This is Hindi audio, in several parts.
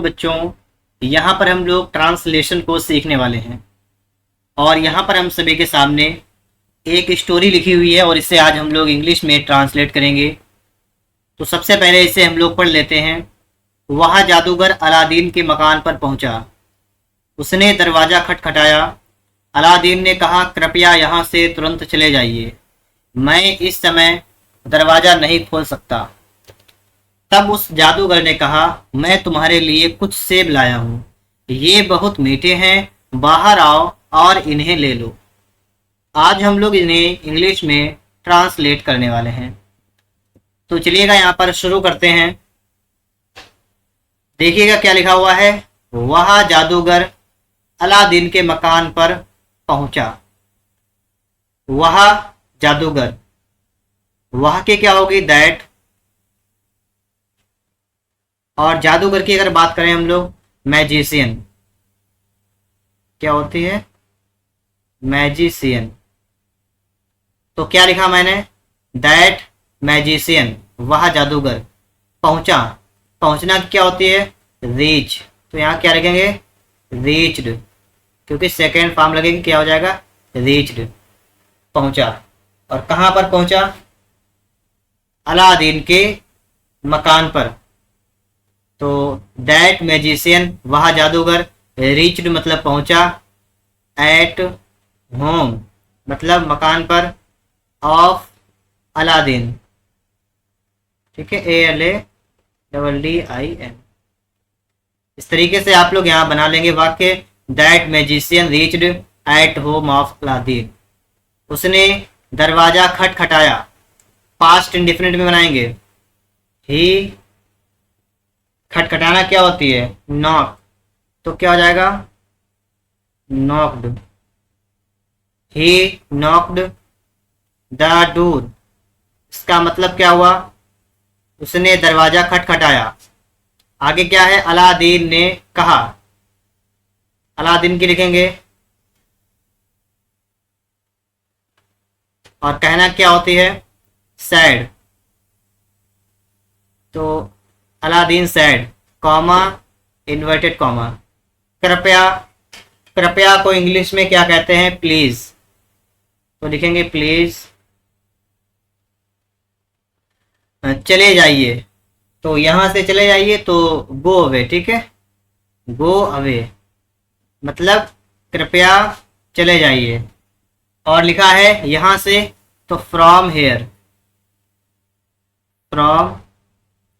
बच्चों, यहाँ पर हम लोग ट्रांसलेशन को सीखने वाले हैं और यहाँ पर हम सभी के सामने एक स्टोरी लिखी हुई है और इसे आज हम लोग इंग्लिश में ट्रांसलेट करेंगे। तो सबसे पहले इसे हम लोग पढ़ लेते हैं। वह जादूगर अलादीन के मकान पर पहुंचा। उसने दरवाज़ा खटखटाया। अलादीन ने कहा, कृपया यहाँ से तुरंत चले जाइए, मैं इस समय दरवाज़ा नहीं खोल सकता। तब उस जादूगर ने कहा, मैं तुम्हारे लिए कुछ सेब लाया हूँ, ये बहुत मीठे हैं, बाहर आओ और इन्हें ले लो। आज हम लोग इन्हें इंग्लिश में ट्रांसलेट करने वाले हैं। तो चलिएगा यहाँ पर शुरू करते हैं। देखिएगा क्या लिखा हुआ है। वह जादूगर अलादीन के मकान पर पहुंचा। वह जादूगर, वह के क्या होगी, दैट। और जादूगर की अगर बात करें हम लोग, मैजिशियन, क्या होती है, मैजिशियन। तो क्या लिखा मैंने, दैट मैजिशियन, वह जादूगर पहुंचा। पहुंचना क्या होती है, रीच। तो यहाँ क्या लिखेंगे, रीच्ड, क्योंकि सेकेंड फॉर्म लगेगी, क्या हो जाएगा, रीच्ड, पहुंचा। और कहाँ पर पहुंचा, अलादीन के मकान पर। तो दैट मैजिशियन, वह जादूगर, रीच्ड मतलब पहुंचा, एट होम मतलब मकान पर, ऑफ अलादीन, ठीक है, ALADDIN। इस तरीके से आप लोग यहाँ बना लेंगे वाक्य, that magician reached at home of Aladdin. उसने दरवाजा खटखटाया, पास्ट इंडिफिनिट में बनाएंगे। ही, खटखटाना क्या होती है, नॉक, तो क्या हो जाएगा, knocked. He knocked the door, इसका मतलब क्या हुआ, उसने दरवाजा खटखटाया। आगे क्या है, अलादीन ने कहा, अलादीन की लिखेंगे। और कहना क्या होती है, सैड। तो Aladdin sad, comma inverted comma. कृपया, कृपया को इंग्लिश में क्या कहते हैं, प्लीज। तो लिखेंगे प्लीज। चले जाइए, तो यहां से चले जाइए, तो गो अवे, ठीक है, गो अवे मतलब कृपया चले जाइए। और लिखा है यहां से, तो फ्रॉम हेयर, फ्रॉम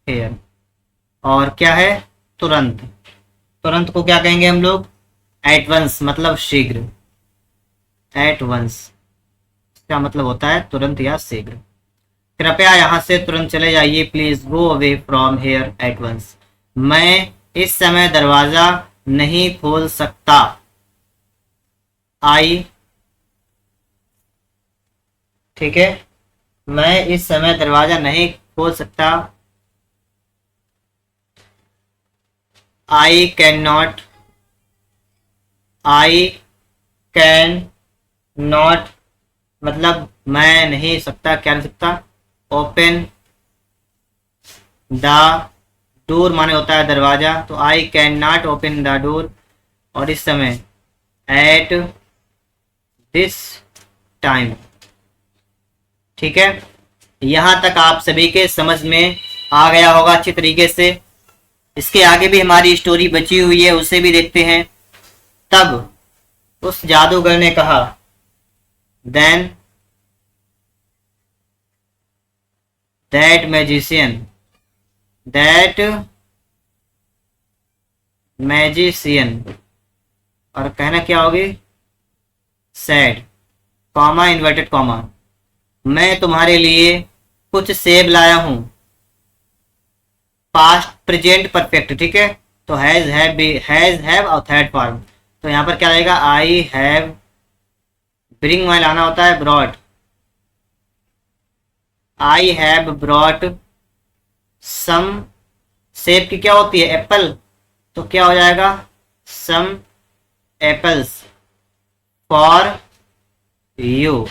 हेयर। और क्या है, तुरंत। तुरंत को क्या कहेंगे हम लोग, एट वंस मतलब शीघ्र, एट वंस क्या मतलब होता है, तुरंत या शीघ्र। कृपया यहाँ से तुरंत चले जाइए, please go away from here at once, मैं इस समय दरवाजा नहीं खोल सकता। आई, ठीक है, मैं इस समय दरवाजा नहीं खोल सकता। I can not, I can not मतलब मैं नहीं सकता, क्या नहीं सकता, ओपन द डोर माने होता है दरवाजा, तो I can not open the door. और इस समय, एट दिस टाइम, ठीक है। यहां तक आप सभी के समझ में आ गया होगा अच्छी तरीके से। इसके आगे भी हमारी स्टोरी बची हुई है, उसे भी देखते हैं। तब उस जादूगर ने कहा, then that magician, that magician, और कहना क्या होगी, सैड, कॉमा इन्वर्टेड कॉमा, मैं तुम्हारे लिए कुछ सेब लाया हूं। पास्ट प्रेजेंट परफेक्ट, ठीक है, तो हैज हैव और थर्ड फॉर्म। तो यहां पर क्या रहेगा, आई हैव, ब्रिंग में लाना होता है brought, I have brought some, सेब की क्या होती है, एप्पल, तो क्या हो जाएगा, सम एप्पल्स फॉर यू।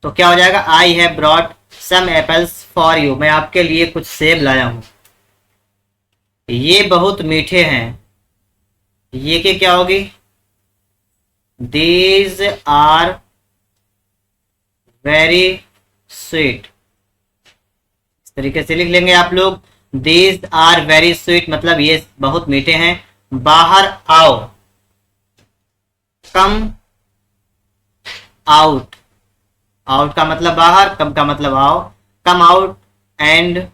तो क्या हो जाएगा, I have brought some apples for you, मैं आपके लिए कुछ सेब लाया हूं। ये बहुत मीठे हैं। ये के क्या होगी? These are very sweet. इस तरीके से लिख लेंगे आप लोग। दीज आर वेरी स्वीट मतलब ये बहुत मीठे हैं। बाहर आओ, कम आउट। आउट का मतलब बाहर, कम का मतलब आओ। कम आउट एंड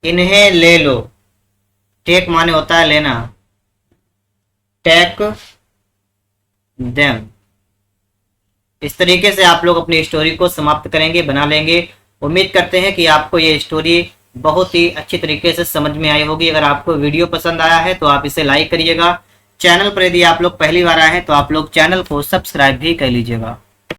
इन्हें ले लो। टेक माने होता है लेना। Take them. इस तरीके से आप लोग अपनी स्टोरी को समाप्त करेंगे, बना लेंगे। उम्मीद करते हैं कि आपको ये स्टोरी बहुत ही अच्छी तरीके से समझ में आई होगी। अगर आपको वीडियो पसंद आया है तो आप इसे लाइक करिएगा। चैनल पर यदि आप लोग पहली बार आए हैं तो आप लोग चैनल को सब्सक्राइब भी कर लीजिएगा।